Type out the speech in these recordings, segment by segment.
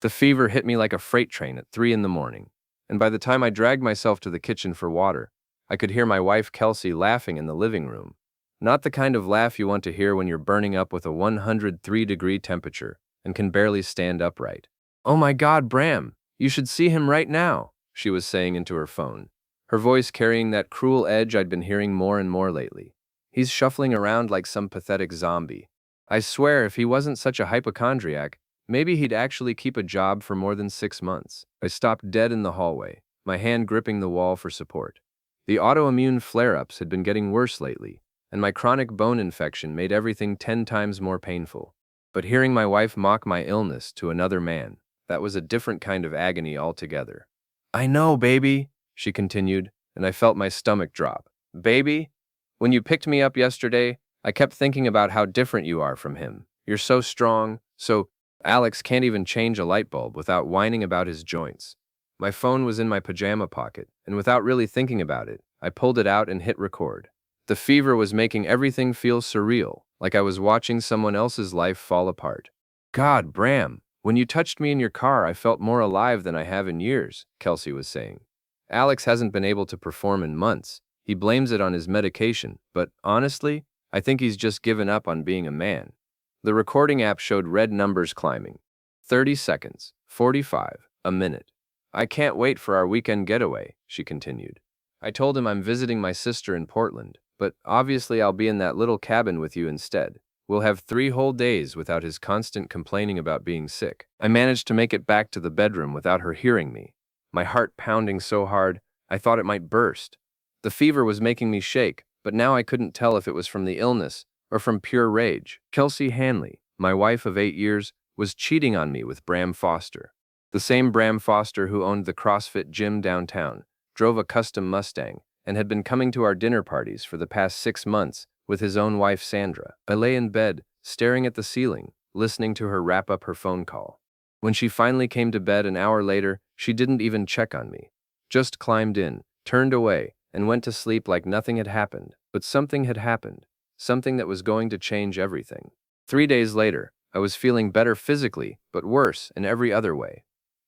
The fever hit me like a freight train at 3 in the morning, and by the time I dragged myself to the kitchen for water, I could hear my wife Kelsey laughing in the living room. Not the kind of laugh you want to hear when you're burning up with a 103-degree temperature and can barely stand upright. "Oh my God, Bram, you should see him right now," she was saying into her phone, her voice carrying that cruel edge I'd been hearing more and more lately. "He's shuffling around like some pathetic zombie. I swear if he wasn't such a hypochondriac, maybe he'd actually keep a job for more than 6 months." I stopped dead in the hallway, my hand gripping the wall for support. The autoimmune flare-ups had been getting worse lately, and my chronic bone infection made everything 10 times more painful. But hearing my wife mock my illness to another man, that was a different kind of agony altogether. "I know, baby," she continued, and I felt my stomach drop. "Baby? When you picked me up yesterday, I kept thinking about how different you are from him. You're so strong, so Alex can't even change a light bulb without whining about his joints." My phone was in my pajama pocket, and without really thinking about it, I pulled it out and hit record. The fever was making everything feel surreal, like I was watching someone else's life fall apart. "God, Bram, when you touched me in your car, I felt more alive than I have in years," Kelsey was saying. "Alex hasn't been able to perform in months. He blames it on his medication, but honestly, I think he's just given up on being a man." The recording app showed red numbers climbing. 30 seconds, 45, a minute. "I can't wait for our weekend getaway," she continued. "I told him I'm visiting my sister in Portland, but obviously I'll be in that little cabin with you instead. We'll have 3 whole days without his constant complaining about being sick." I managed to make it back to the bedroom without her hearing me, my heart pounding so hard I thought it might burst. The fever was making me shake, but now I couldn't tell if it was from the illness or from pure rage. Kelsey Hanley, my wife of 8 years, was cheating on me with Bram Foster. The same Bram Foster who owned the CrossFit gym downtown, drove a custom Mustang, and had been coming to our dinner parties for the past 6 months with his own wife Sandra. I lay in bed, staring at the ceiling, listening to her wrap up her phone call. When she finally came to bed an hour later, she didn't even check on me. Just climbed in, turned away, and went to sleep like nothing had happened. But something had happened, something that was going to change everything. 3 days later, I was feeling better physically, but worse in every other way.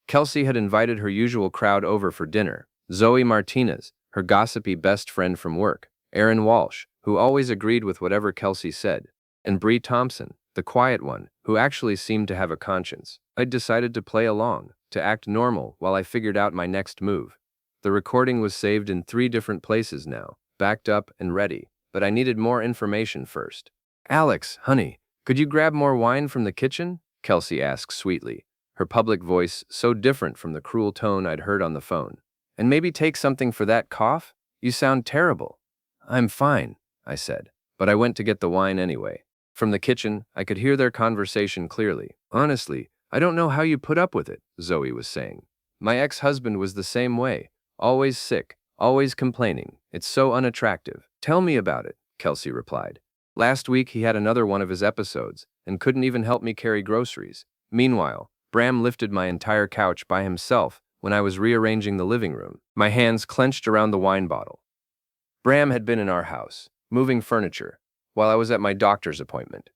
Kelsey had invited her usual crowd over for dinner: Zoe Martinez, her gossipy best friend from work, Aaron Walsh, who always agreed with whatever Kelsey said, and Bree Thompson, the quiet one, who actually seemed to have a conscience. I'd decided to play along, to act normal while I figured out my next move. The recording was saved in 3 different places now, backed up and ready, but I needed more information first. "Alex, honey, could you grab more wine from the kitchen?" Kelsey asked sweetly, her public voice so different from the cruel tone I'd heard on the phone. "And maybe take something for that cough? You sound terrible." "I'm fine," I said, but I went to get the wine anyway. From the kitchen, I could hear their conversation clearly. "Honestly, I don't know how you put up with it," Zoe was saying. "My ex-husband was the same way, always sick, always complaining. It's so unattractive." "Tell me about it," Kelsey replied. "Last week he had another one of his episodes and couldn't even help me carry groceries. Meanwhile, Bram lifted my entire couch by himself when I was rearranging the living room, my hands clenched around the wine bottle. Bram had been in our house, moving furniture, while I was at my doctor's appointment.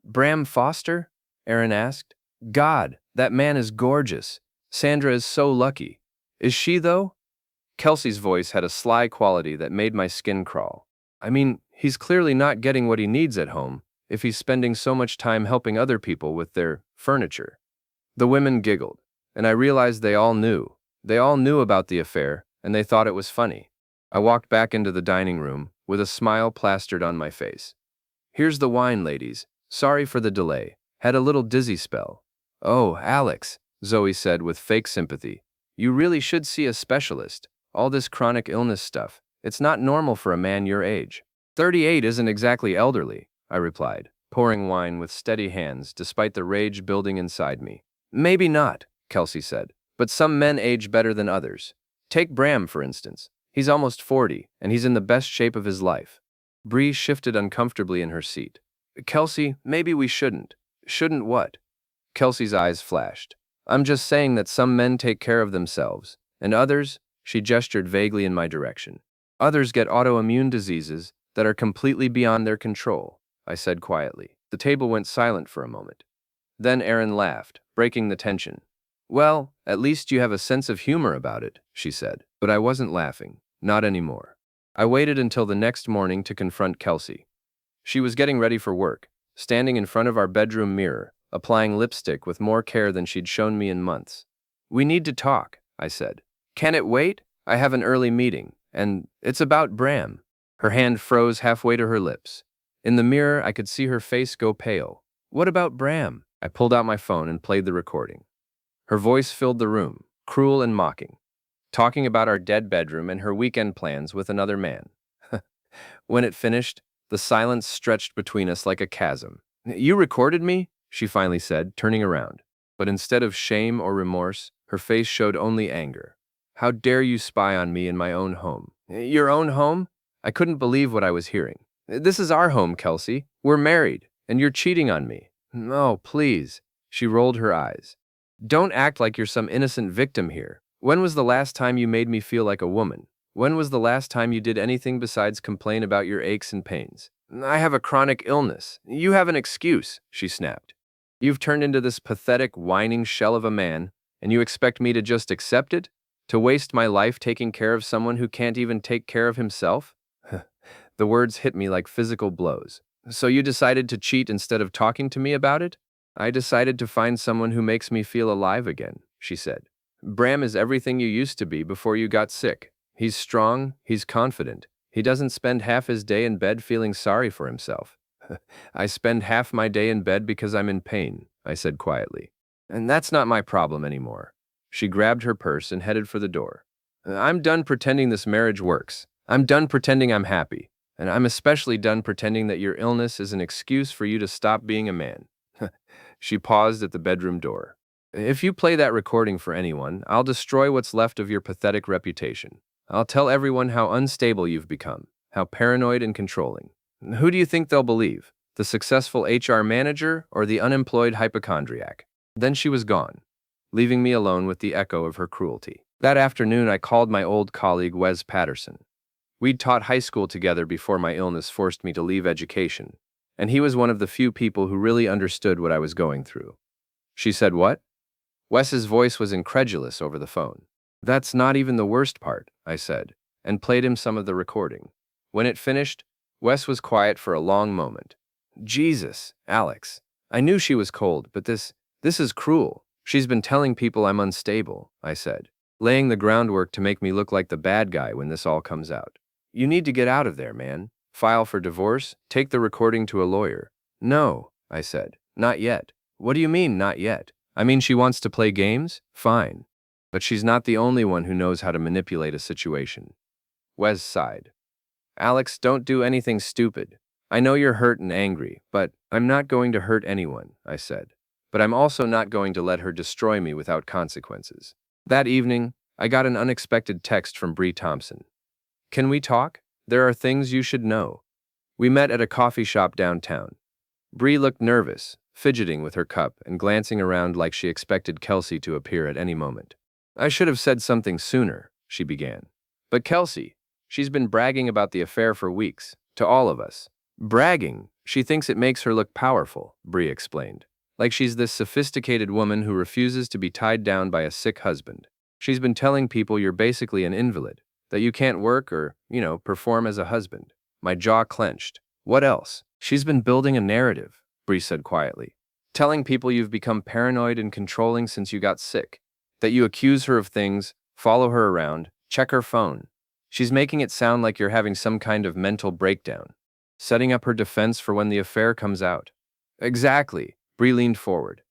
"Bram Foster?" Aaron asked. "God, that man is gorgeous. Sandra is so lucky. Is she, though?" Kelsey's voice had a sly quality that made my skin crawl. "I mean, he's clearly not getting what he needs at home if he's spending so much time helping other people with their furniture." The women giggled, and I realized they all knew. They all knew about the affair, and they thought it was funny. I walked back into the dining room, with a smile plastered on my face. "Here's the wine, ladies. Sorry for the delay. Had a little dizzy spell." "Oh, Alex," Zoe said with fake sympathy. "You really should see a specialist. All this chronic illness stuff. It's not normal for a man your age." 38 isn't exactly elderly," I replied, pouring wine with steady hands despite the rage building inside me. "Maybe not," Kelsey said, "but some men age better than others. Take Bram, for instance. He's almost 40, and he's in the best shape of his life." Bree shifted uncomfortably in her seat. "Kelsey, maybe we shouldn't." "Shouldn't what?" Kelsey's eyes flashed. "I'm just saying that some men take care of themselves, and others," she gestured vaguely in my direction, "others get autoimmune diseases that are completely beyond their control," I said quietly. The table went silent for a moment. Then Aaron laughed, breaking the tension. Well, at least you have a sense of humor about it, she said. But I wasn't laughing. Not anymore. I waited until the next morning to confront Kelsey. She was getting ready for work, standing in front of our bedroom mirror, applying lipstick with more care than she'd shown me in months. We need to talk, I said. Can it wait? I have an early meeting, and it's about Bram. Her hand froze halfway to her lips. In the mirror, I could see her face go pale. What about Bram? I pulled out my phone and played the recording. Her voice filled the room, cruel and mocking, talking about our dead bedroom and her weekend plans with another man. When it finished, the silence stretched between us like a chasm. You recorded me? She finally said, turning around. But instead of shame or remorse, her face showed only anger. How dare you spy on me in my own home? Your own home? I couldn't believe what I was hearing. This is our home, Kelsey. We're married, and you're cheating on me. No, please. She rolled her eyes. Don't act like you're some innocent victim here. When was the last time you made me feel like a woman? When was the last time you did anything besides complain about your aches and pains? I have a chronic illness. You have an excuse, she snapped. You've turned into this pathetic, whining shell of a man, and you expect me to just accept it? To waste my life taking care of someone who can't even take care of himself? The words hit me like physical blows. So you decided to cheat instead of talking to me about it? I decided to find someone who makes me feel alive again, she said. Bram is everything you used to be before you got sick. He's strong, he's confident. He doesn't spend half his day in bed feeling sorry for himself. I spend half my day in bed because I'm in pain, I said quietly. And that's not my problem anymore. She grabbed her purse and headed for the door. I'm done pretending this marriage works. I'm done pretending I'm happy. And I'm especially done pretending that your illness is an excuse for you to stop being a man. She paused at the bedroom door. If you play that recording for anyone, I'll destroy what's left of your pathetic reputation. I'll tell everyone how unstable you've become, how paranoid and controlling. Who do you think they'll believe? The successful HR manager or the unemployed hypochondriac? Then she was gone, leaving me alone with the echo of her cruelty. That afternoon, I called my old colleague Wes Patterson. We'd taught high school together before my illness forced me to leave education, and he was one of the few people who really understood what I was going through. She said, "What?" Wes's voice was incredulous over the phone. That's not even the worst part, I said, and played him some of the recording. When it finished, Wes was quiet for a long moment. Jesus, Alex. I knew she was cold, but this is cruel. She's been telling people I'm unstable, I said, laying the groundwork to make me look like the bad guy when this all comes out. You need to get out of there, man. File for divorce, take the recording to a lawyer. No, I said, not yet. What do you mean, not yet? I mean, she wants to play games? Fine. But she's not the only one who knows how to manipulate a situation. Wes sighed. Alex, don't do anything stupid. I know you're hurt and angry, but I'm not going to hurt anyone, I said. But I'm also not going to let her destroy me without consequences. That evening, I got an unexpected text from Bree Thompson. Can we talk? There are things you should know. We met at a coffee shop downtown. Bree looked nervous, fidgeting with her cup and glancing around like she expected Kelsey to appear at any moment. I should have said something sooner, she began. But Kelsey, she's been bragging about the affair for weeks, to all of us. Bragging? She thinks it makes her look powerful, Bree explained. Like she's this sophisticated woman who refuses to be tied down by a sick husband. She's been telling people you're basically an invalid, that you can't work or, perform as a husband. My jaw clenched. What else? She's been building a narrative, Bree said quietly. Telling people you've become paranoid and controlling since you got sick. That you accuse her of things, follow her around, check her phone. She's making it sound like you're having some kind of mental breakdown. Setting up her defense for when the affair comes out. Exactly, Bree leaned forward.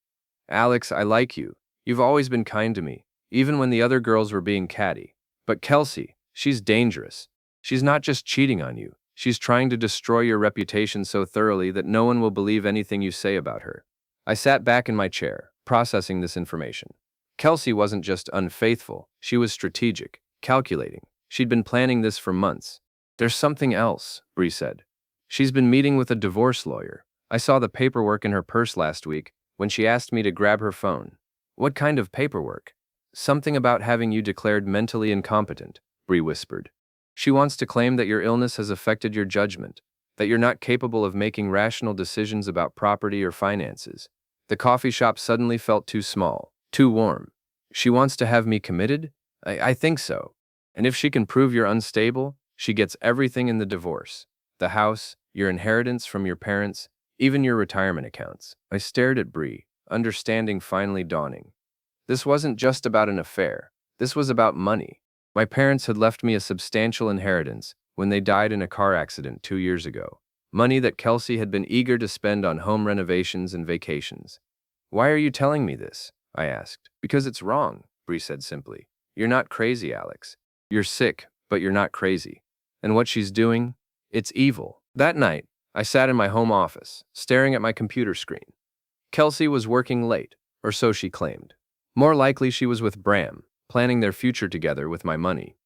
Alex, I like you. You've always been kind to me, even when the other girls were being catty. But Kelsey, she's dangerous. She's not just cheating on you. She's trying to destroy your reputation so thoroughly that no one will believe anything you say about her. I sat back in my chair, processing this information. Kelsey wasn't just unfaithful, she was strategic, calculating. She'd been planning this for months. There's something else, Bree said. She's been meeting with a divorce lawyer. I saw the paperwork in her purse last week when she asked me to grab her phone. What kind of paperwork? Something about having you declared mentally incompetent, Bree whispered. She wants to claim that your illness has affected your judgment, that you're not capable of making rational decisions about property or finances. The coffee shop suddenly felt too small, too warm. She wants to have me committed? I think so. And if she can prove you're unstable, she gets everything in the divorce. The house, your inheritance from your parents, even your retirement accounts. I stared at Bree, understanding finally dawning. This wasn't just about an affair. This was about money. My parents had left me a substantial inheritance when they died in a car accident 2 years ago. Money that Kelsey had been eager to spend on home renovations and vacations. Why are you telling me this? I asked. Because it's wrong, Bree said simply. You're not crazy, Alex. You're sick, but you're not crazy. And what she's doing? It's evil. That night, I sat in my home office, staring at my computer screen. Kelsey was working late, or so she claimed. More likely she was with Bram, planning their future together with my money.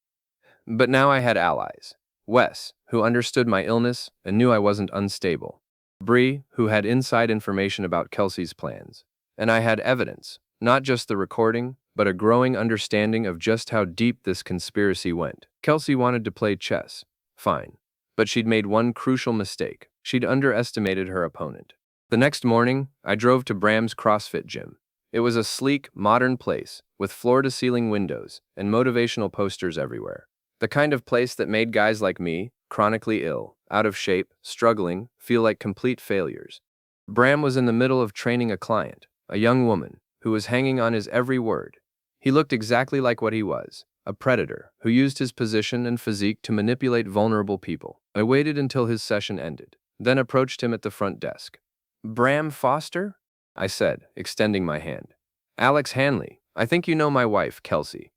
But now I had allies. Wes, who understood my illness and knew I wasn't unstable. Bree, who had inside information about Kelsey's plans. And I had evidence, not just the recording, but a growing understanding of just how deep this conspiracy went. Kelsey wanted to play chess. Fine. But she'd made one crucial mistake. She'd underestimated her opponent. The next morning, I drove to Bram's CrossFit gym. It was a sleek, modern place, with floor-to-ceiling windows and motivational posters everywhere. The kind of place that made guys like me, chronically ill, out of shape, struggling, feel like complete failures. Bram was in the middle of training a client, a young woman, who was hanging on his every word. He looked exactly like what he was, a predator who used his position and physique to manipulate vulnerable people. I waited until his session ended, then approached him at the front desk. Bram Foster? I said, extending my hand. Alex Hanley, I think you know my wife, Kelsey.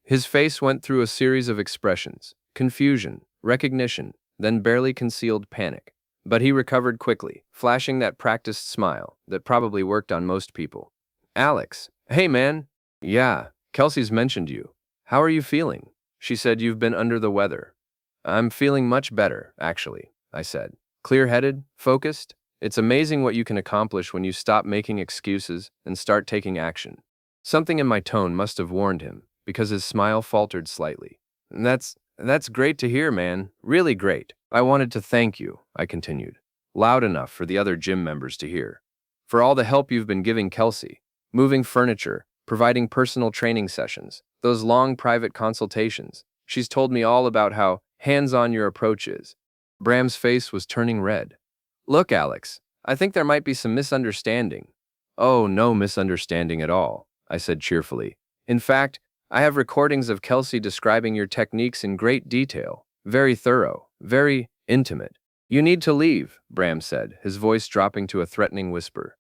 His face went through a series of expressions, confusion, recognition, then barely concealed panic. But he recovered quickly, flashing that practiced smile that probably worked on most people. Alex, hey man. Yeah, Kelsey's mentioned you. How are you feeling? She said you've been under the weather. I'm feeling much better, actually, I said. Clear-headed, focused. It's amazing what you can accomplish when you stop making excuses and start taking action. Something in my tone must have warned him, because his smile faltered slightly. That's great to hear, man. Really great. I wanted to thank you, I continued, loud enough for the other gym members to hear. For all the help you've been giving Kelsey, moving furniture, providing personal training sessions, those long private consultations. She's told me all about how hands-on your approach is. Bram's face was turning red. Look, Alex, I think there might be some misunderstanding. Oh, no misunderstanding at all, I said cheerfully. In fact, I have recordings of Kelsey describing your techniques in great detail. Very thorough, very intimate. You need to leave, Bram said, his voice dropping to a threatening whisper.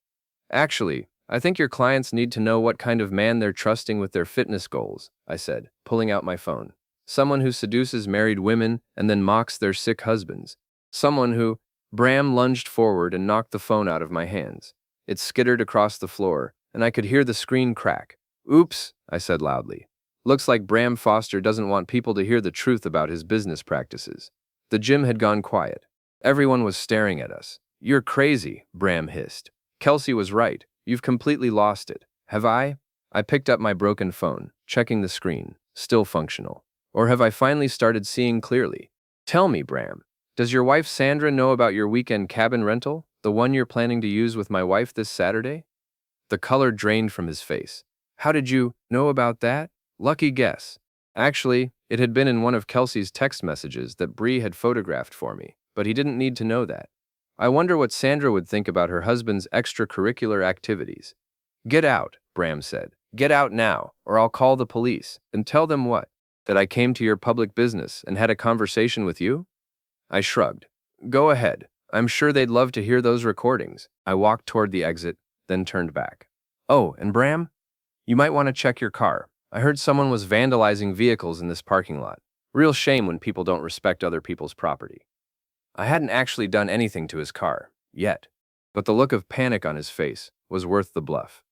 Actually, I think your clients need to know what kind of man they're trusting with their fitness goals, I said, pulling out my phone. Someone who seduces married women and then mocks their sick husbands. Someone who... Bram lunged forward and knocked the phone out of my hands. It skittered across the floor, and I could hear the screen crack. Oops, I said loudly. Looks like Bram Foster doesn't want people to hear the truth about his business practices. The gym had gone quiet. Everyone was staring at us. You're crazy, Bram hissed. Kelsey was right. You've completely lost it. Have I? I picked up my broken phone, checking the screen, still functional. Or have I finally started seeing clearly? Tell me, Bram. Does your wife Sandra know about your weekend cabin rental, the one you're planning to use with my wife this Saturday? The color drained from his face. How did you know about that? Lucky guess. Actually, it had been in one of Kelsey's text messages that Bree had photographed for me, but he didn't need to know that. I wonder what Sandra would think about her husband's extracurricular activities. Get out, Bram said. Get out now, or I'll call the police. And tell them what? That I came to your public business and had a conversation with you? I shrugged. Go ahead. I'm sure they'd love to hear those recordings. I walked toward the exit, then turned back. Oh, and Bram? You might want to check your car. I heard someone was vandalizing vehicles in this parking lot. Real shame when people don't respect other people's property. I hadn't actually done anything to his car, yet. But the look of panic on his face was worth the bluff.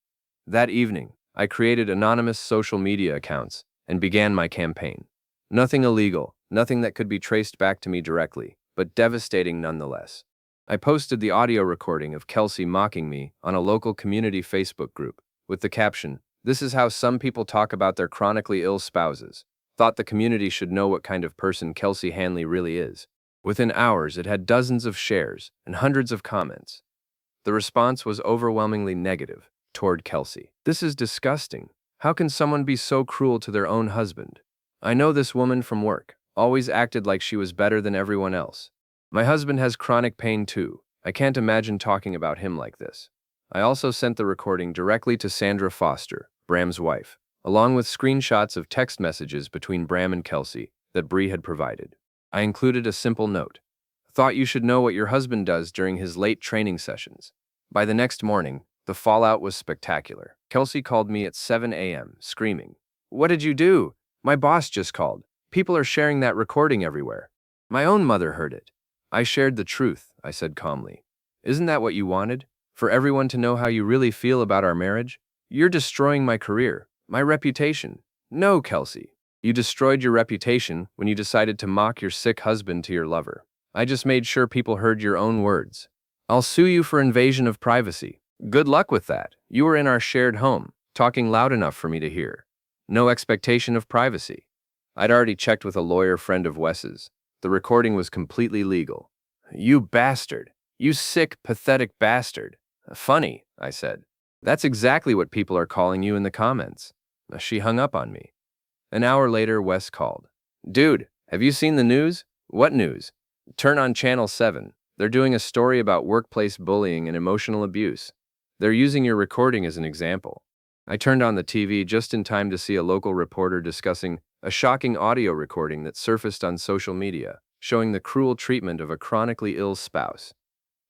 That evening, I created anonymous social media accounts and began my campaign. Nothing illegal, nothing that could be traced back to me directly, but devastating nonetheless. I posted the audio recording of Kelsey mocking me on a local community Facebook group, with the caption, "This is how some people talk about their chronically ill spouses." Thought the community should know what kind of person Kelsey Hanley really is. Within hours, it had dozens of shares and hundreds of comments. The response was overwhelmingly negative toward Kelsey. This is disgusting. How can someone be so cruel to their own husband? I know this woman from work, always acted like she was better than everyone else. My husband has chronic pain too. I can't imagine talking about him like this. I also sent the recording directly to Sandra Foster, Bram's wife, along with screenshots of text messages between Bram and Kelsey that Bree had provided. I included a simple note. Thought you should know what your husband does during his late training sessions. By the next morning, the fallout was spectacular. Kelsey called me at 7 a.m., screaming, "What did you do? My boss just called. People are sharing that recording everywhere." My own mother heard it. I shared the truth, I said calmly. Isn't that what you wanted? For everyone to know how you really feel about our marriage? You're destroying my career, my reputation. No, Kelsey. You destroyed your reputation when you decided to mock your sick husband to your lover. I just made sure people heard your own words. I'll sue you for invasion of privacy. Good luck with that. You were in our shared home, talking loud enough for me to hear. No expectation of privacy. I'd already checked with a lawyer friend of Wes's. The recording was completely legal. You bastard. You sick, pathetic bastard. Funny, I said. That's exactly what people are calling you in the comments. She hung up on me. An hour later, Wes called. Dude, have you seen the news? What news? Turn on Channel 7. They're doing a story about workplace bullying and emotional abuse. They're using your recording as an example. I turned on the TV just in time to see a local reporter discussing a shocking audio recording that surfaced on social media, showing the cruel treatment of a chronically ill spouse.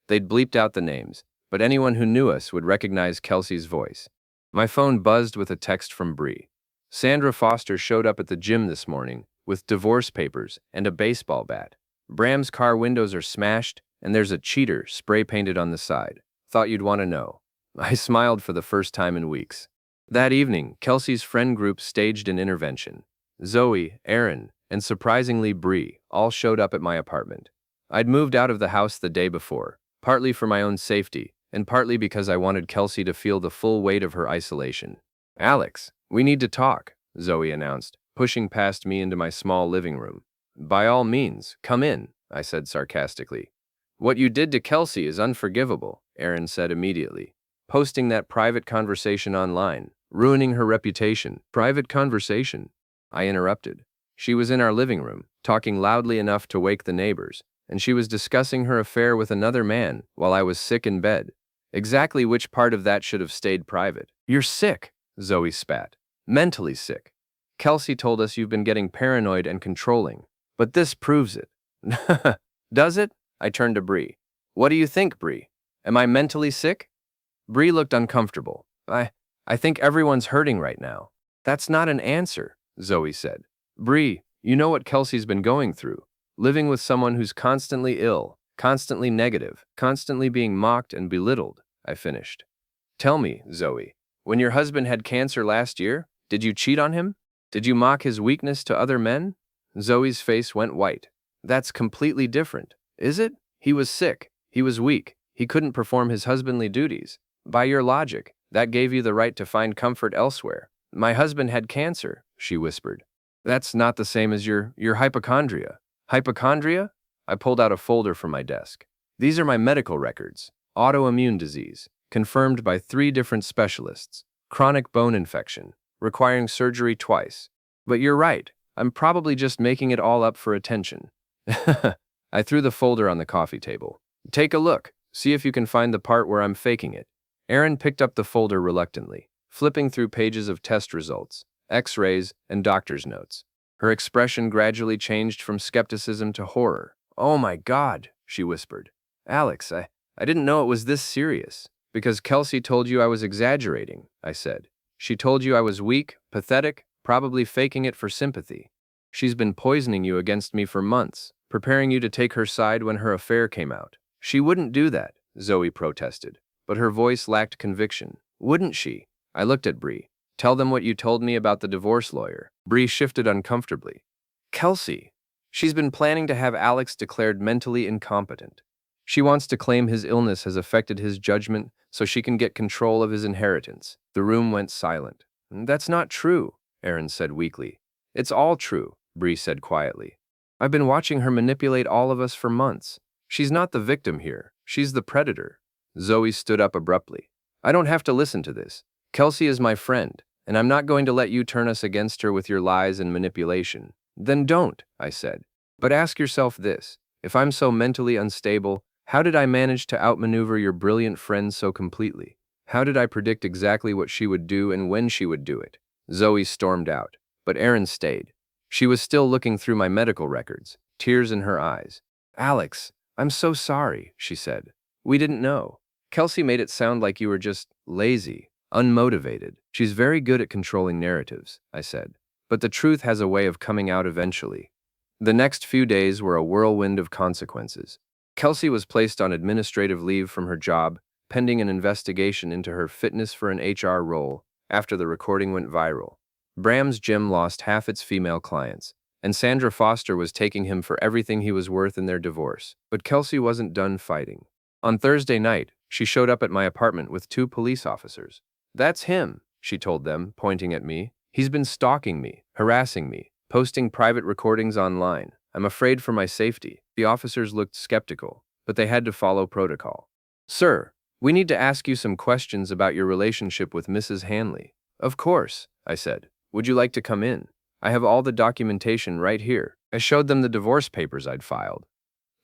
They'd bleeped out the names, but anyone who knew us would recognize Kelsey's voice. My phone buzzed with a text from Bree. Sandra Foster showed up at the gym this morning with divorce papers and a baseball bat. Bram's car windows are smashed, and there's a cheater spray-painted on the side. Thought you'd want to know. I smiled for the first time in weeks. That evening, Kelsey's friend group staged an intervention. Zoe, Aaron, and surprisingly Bree all showed up at my apartment. I'd moved out of the house the day before, partly for my own safety, and partly because I wanted Kelsey to feel the full weight of her isolation. Alex, we need to talk, Zoe announced, pushing past me into my small living room. By all means, come in, I said sarcastically. What you did to Kelsey is unforgivable, Aaron said immediately. Posting that private conversation online, ruining her reputation. Private conversation? I interrupted. She was in our living room, talking loudly enough to wake the neighbors, and she was discussing her affair with another man while I was sick in bed. Exactly which part of that should have stayed private? You're sick, Zoe spat. Mentally sick. Kelsey told us you've been getting paranoid and controlling, but this proves it. Does it? I turned to Bree. What do you think, Bree? Am I mentally sick? Bree looked uncomfortable. I think everyone's hurting right now. That's not an answer, Zoe said. Bree, you know what Kelsey's been going through. Living with someone who's constantly ill, constantly negative, constantly being mocked and belittled, I finished. Tell me, Zoe, when your husband had cancer last year, did you cheat on him? Did you mock his weakness to other men? Zoe's face went white. That's completely different, is it? He was sick. He was weak. He couldn't perform his husbandly duties. By your logic, that gave you the right to find comfort elsewhere. My husband had cancer, she whispered. That's not the same as your hypochondria. Hypochondria? I pulled out a folder from my desk. These are my medical records. Autoimmune disease, confirmed by 3 different specialists. Chronic bone infection, requiring surgery twice. But you're right, I'm probably just making it all up for attention. I threw the folder on the coffee table. Take a look, see if you can find the part where I'm faking it. Aaron picked up the folder reluctantly, flipping through pages of test results, x-rays, and doctor's notes. Her expression gradually changed from skepticism to horror. Oh my God, she whispered. Alex, I didn't know it was this serious. Because Kelsey told you I was exaggerating, I said. She told you I was weak, pathetic, probably faking it for sympathy. She's been poisoning you against me for months, preparing you to take her side when her affair came out. She wouldn't do that, Zoe protested, but her voice lacked conviction. Wouldn't she? I looked at Bree. Tell them what you told me about the divorce lawyer. Bree shifted uncomfortably. Kelsey. She's been planning to have Alex declared mentally incompetent. She wants to claim his illness has affected his judgment so she can get control of his inheritance. The room went silent. That's not true, Aaron said weakly. It's all true, Bree said quietly. I've been watching her manipulate all of us for months. She's not the victim here. She's the predator. Zoe stood up abruptly. I don't have to listen to this. Kelsey is my friend, And I'm not going to let you turn us against her with your lies and manipulation. Then don't, I said. But ask yourself this. If I'm so mentally unstable, how did I manage to outmaneuver your brilliant friend so completely? How did I predict exactly what she would do and when she would do it? Zoe stormed out, but Erin stayed. She was still looking through my medical records, tears in her eyes. Alex, I'm so sorry, she said. We didn't know. Kelsey made it sound like you were just lazy, unmotivated. She's very good at controlling narratives, I said. But the truth has a way of coming out eventually. The next few days were a whirlwind of consequences. Kelsey was placed on administrative leave from her job, pending an investigation into her fitness for an HR role after the recording went viral. Bram's gym lost half its female clients, and Sandra Foster was taking him for everything he was worth in their divorce. But Kelsey wasn't done fighting. On Thursday night, she showed up at my apartment with 2 police officers. That's him, she told them, pointing at me. He's been stalking me, harassing me, posting private recordings online. I'm afraid for my safety. The officers looked skeptical, but they had to follow protocol. Sir, we need to ask you some questions about your relationship with Mrs. Hanley. Of course, I said. Would you like to come in? I have all the documentation right here. I showed them the divorce papers I'd filed.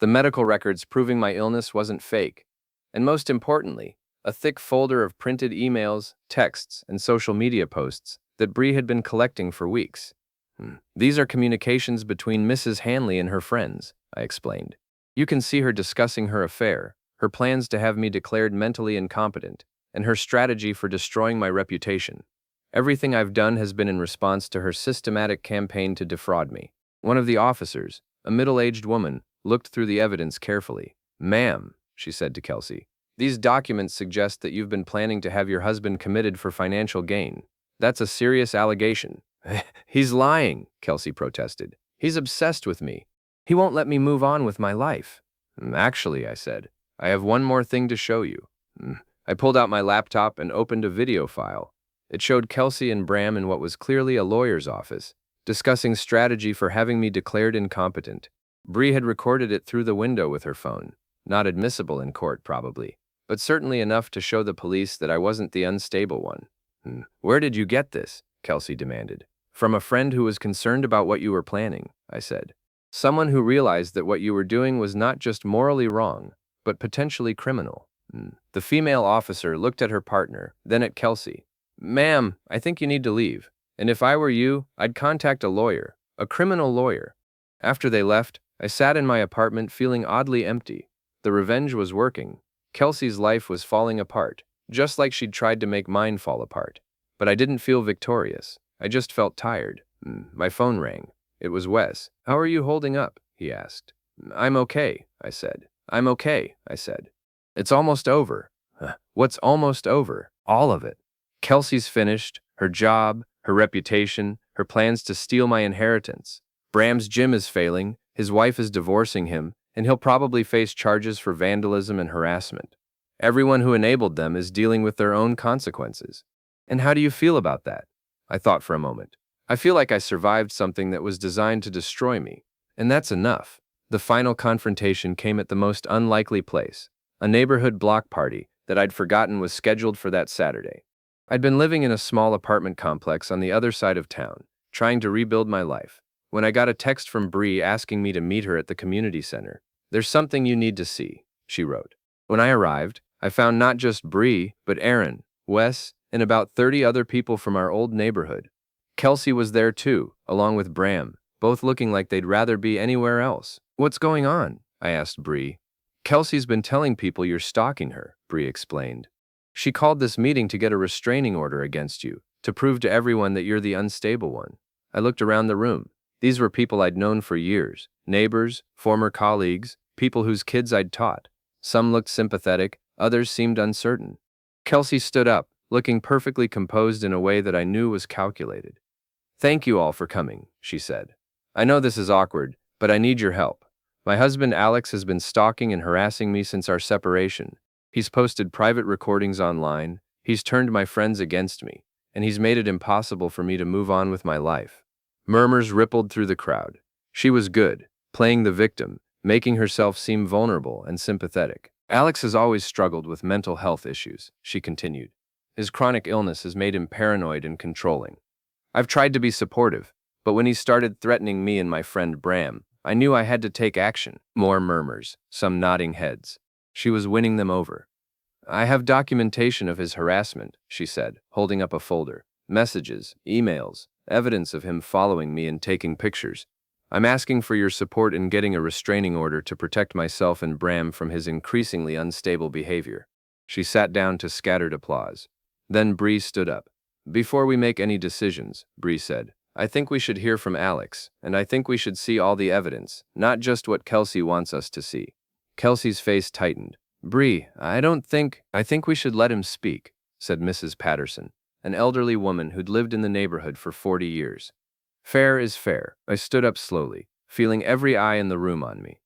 The medical records proving my illness wasn't fake. And most importantly, a thick folder of printed emails, texts, and social media posts that Bree had been collecting for weeks. These are communications between Mrs. Hanley and her friends, I explained. You can see her discussing her affair, her plans to have me declared mentally incompetent, and her strategy for destroying my reputation. Everything I've done has been in response to her systematic campaign to defraud me. One of the officers, a middle-aged woman, looked through the evidence carefully. Ma'am, she said to Kelsey, these documents suggest that you've been planning to have your husband committed for financial gain. That's a serious allegation. He's lying, Kelsey protested. He's obsessed with me. He won't let me move on with my life. Actually, I said, I have one more thing to show you. I pulled out my laptop and opened a video file. It showed Kelsey and Bram in what was clearly a lawyer's office, discussing strategy for having me declared incompetent. Bree had recorded it through the window with her phone. Not admissible in court, probably, but certainly enough to show the police that I wasn't the unstable one. Where did you get this? Kelsey demanded. From a friend who was concerned about what you were planning, I said. Someone who realized that what you were doing was not just morally wrong, but potentially criminal. The female officer looked at her partner, then at Kelsey. Ma'am, I think you need to leave. And if I were you, I'd contact a lawyer, a criminal lawyer. After they left, I sat in my apartment feeling oddly empty. The revenge was working. Kelsey's life was falling apart, just like she'd tried to make mine fall apart. But I didn't feel victorious. I just felt tired. My phone rang. It was Wes. How are you holding up? He asked. I'm okay, I said. I'm okay, I said. It's almost over. What's almost over? All of it. Kelsey's finished, her job, her reputation, her plans to steal my inheritance. Bram's gym is failing, his wife is divorcing him, and he'll probably face charges for vandalism and harassment. Everyone who enabled them is dealing with their own consequences. And how do you feel about that? I thought for a moment. I feel like I survived something that was designed to destroy me. And that's enough. The final confrontation came at the most unlikely place, a neighborhood block party that I'd forgotten was scheduled for that Saturday. I'd been living in a small apartment complex on the other side of town, trying to rebuild my life, when I got a text from Bree asking me to meet her at the community center. There's something you need to see, she wrote. When I arrived, I found not just Bree, but Erin, Wes, and about 30 other people from our old neighborhood. Kelsey was there too, along with Bram, both looking like they'd rather be anywhere else. What's going on? I asked Bree. Kelsey's been telling people you're stalking her, Bree explained. She called this meeting to get a restraining order against you, to prove to everyone that you're the unstable one. I looked around the room. These were people I'd known for years, neighbors, former colleagues, people whose kids I'd taught. Some looked sympathetic, others seemed uncertain. Kelsey stood up, looking perfectly composed in a way that I knew was calculated. Thank you all for coming, she said. I know this is awkward, but I need your help. My husband Alex has been stalking and harassing me since our separation. He's posted private recordings online, he's turned my friends against me, and he's made it impossible for me to move on with my life. Murmurs rippled through the crowd. She was good, playing the victim, making herself seem vulnerable and sympathetic. Alex has always struggled with mental health issues, she continued. His chronic illness has made him paranoid and controlling. I've tried to be supportive, but when he started threatening me and my friend Bram, I knew I had to take action. More murmurs, some nodding heads. She was winning them over. I have documentation of his harassment, she said, holding up a folder. Messages, emails, evidence of him following me and taking pictures. I'm asking for your support in getting a restraining order to protect myself and Bram from his increasingly unstable behavior. She sat down to scattered applause. Then Bree stood up. Before we make any decisions, Bree said, I think we should hear from Alex, and I think we should see all the evidence, not just what Kelsey wants us to see. Kelsey's face tightened. Bree, I think we should let him speak, said Mrs. Patterson, an elderly woman who'd lived in the neighborhood for 40 years. Fair is fair. I stood up slowly, feeling every eye in the room on me.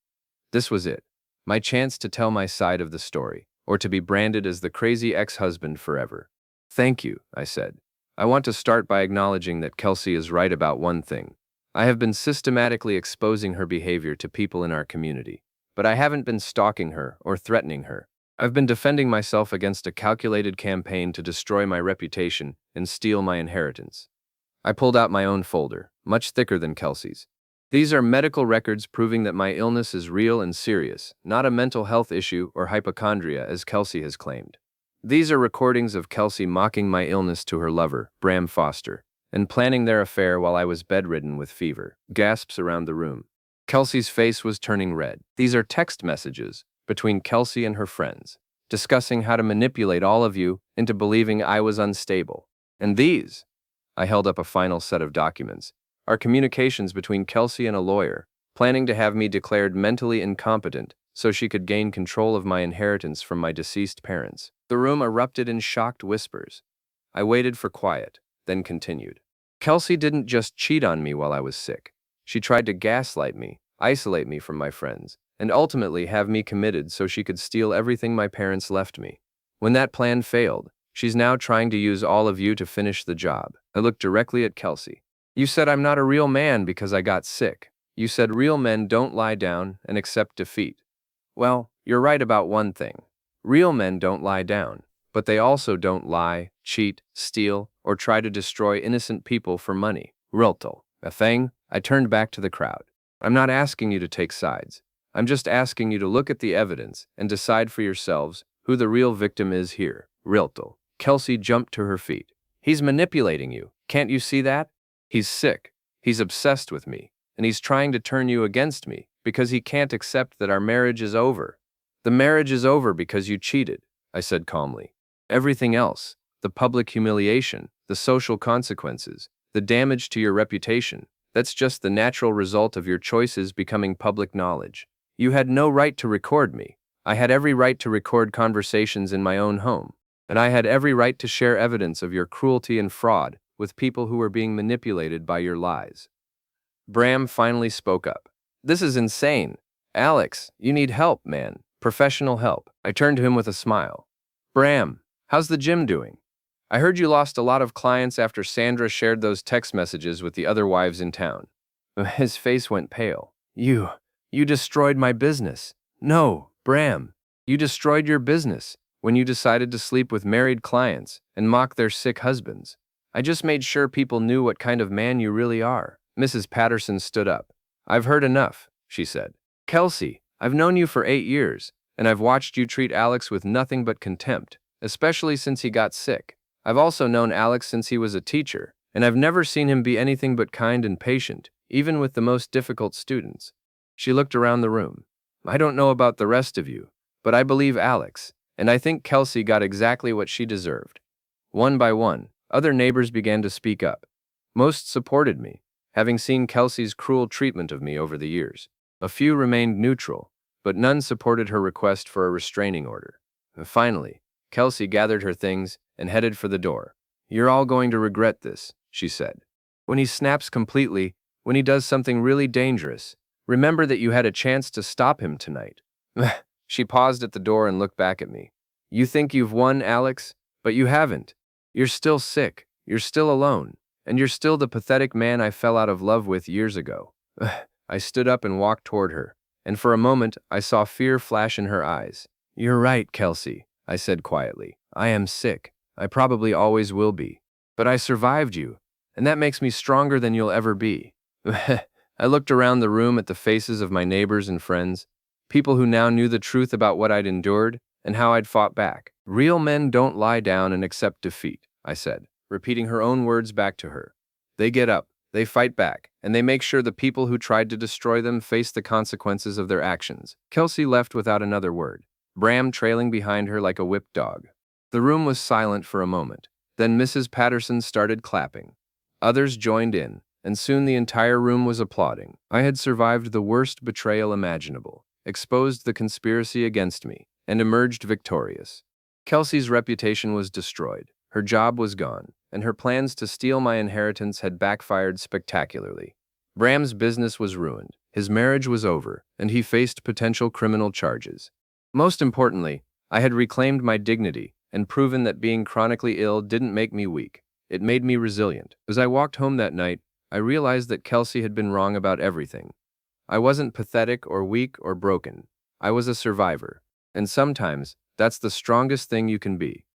This was it. My chance to tell my side of the story, or to be branded as the crazy ex-husband forever. Thank you, I said. I want to start by acknowledging that Kelsey is right about one thing. I have been systematically exposing her behavior to people in our community, but I haven't been stalking her or threatening her. I've been defending myself against a calculated campaign to destroy my reputation and steal my inheritance. I pulled out my own folder, much thicker than Kelsey's. These are medical records proving that my illness is real and serious, not a mental health issue or hypochondria as Kelsey has claimed. These are recordings of Kelsey mocking my illness to her lover, Bram Foster, and planning their affair while I was bedridden with fever. Gasps around the room. Kelsey's face was turning red. These are text messages between Kelsey and her friends, discussing how to manipulate all of you into believing I was unstable. And these, I held up a final set of documents, are communications between Kelsey and a lawyer, planning to have me declared mentally incompetent so she could gain control of my inheritance from my deceased parents. The room erupted in shocked whispers. I waited for quiet, then continued. Kelsey didn't just cheat on me while I was sick. She tried to gaslight me, isolate me from my friends, and ultimately have me committed so she could steal everything my parents left me. When that plan failed, she's now trying to use all of you to finish the job. I looked directly at Kelsey. You said I'm not a real man because I got sick. You said real men don't lie down and accept defeat. Well, you're right about one thing. Real men don't lie down, but they also don't lie, cheat, steal, or try to destroy innocent people for money. Riltel. A thing? I turned back to the crowd. I'm not asking you to take sides. I'm just asking you to look at the evidence and decide for yourselves who the real victim is here. Riltel. Kelsey jumped to her feet. He's manipulating you. Can't you see that? He's sick. He's obsessed with me. And he's trying to turn you against me because he can't accept that our marriage is over. The marriage is over because you cheated, I said calmly. Everything else, the public humiliation, the social consequences, the damage to your reputation, that's just the natural result of your choices becoming public knowledge. You had no right to record me. I had every right to record conversations in my own home. And I had every right to share evidence of your cruelty and fraud with people who were being manipulated by your lies. Bram finally spoke up. This is insane. Alex, you need help, man. Professional help. I turned to him with a smile. Bram, how's the gym doing? I heard you lost a lot of clients after Sandra shared those text messages with the other wives in town. His face went pale. You destroyed my business. No, Bram, you destroyed your business when you decided to sleep with married clients and mock their sick husbands. I just made sure people knew what kind of man you really are. Mrs. Patterson stood up. I've heard enough, she said. Kelsey, I've known you for 8 years, and I've watched you treat Alex with nothing but contempt, especially since he got sick. I've also known Alex since he was a teacher, and I've never seen him be anything but kind and patient, even with the most difficult students. She looked around the room. I don't know about the rest of you, but I believe Alex, and I think Kelsey got exactly what she deserved. One by one, other neighbors began to speak up. Most supported me, having seen Kelsey's cruel treatment of me over the years. A few remained neutral, but none supported her request for a restraining order. Finally, Kelsey gathered her things and headed for the door. You're all going to regret this, she said. When he snaps completely, when he does something really dangerous, remember that you had a chance to stop him tonight. She paused at the door and looked back at me. You think you've won, Alex, but you haven't. You're still sick, you're still alone, and you're still the pathetic man I fell out of love with years ago. I stood up and walked toward her, and for a moment I saw fear flash in her eyes. You're right, Kelsey, I said quietly. I am sick. I probably always will be. But I survived you, and that makes me stronger than you'll ever be. I looked around the room at the faces of my neighbors and friends, people who now knew the truth about what I'd endured and how I'd fought back. Real men don't lie down and accept defeat, I said, repeating her own words back to her. They get up, they fight back, and they make sure the people who tried to destroy them face the consequences of their actions. Kelsey left without another word, Bram trailing behind her like a whipped dog. The room was silent for a moment. Then Mrs. Patterson started clapping. Others joined in, and soon the entire room was applauding. I had survived the worst betrayal imaginable, exposed the conspiracy against me, and emerged victorious. Kelsey's reputation was destroyed, her job was gone, and her plans to steal my inheritance had backfired spectacularly. Bram's business was ruined, his marriage was over, and he faced potential criminal charges. Most importantly, I had reclaimed my dignity and proven that being chronically ill didn't make me weak. It made me resilient. As I walked home that night, I realized that Kelsey had been wrong about everything. I wasn't pathetic or weak or broken. I was a survivor. And sometimes, that's the strongest thing you can be.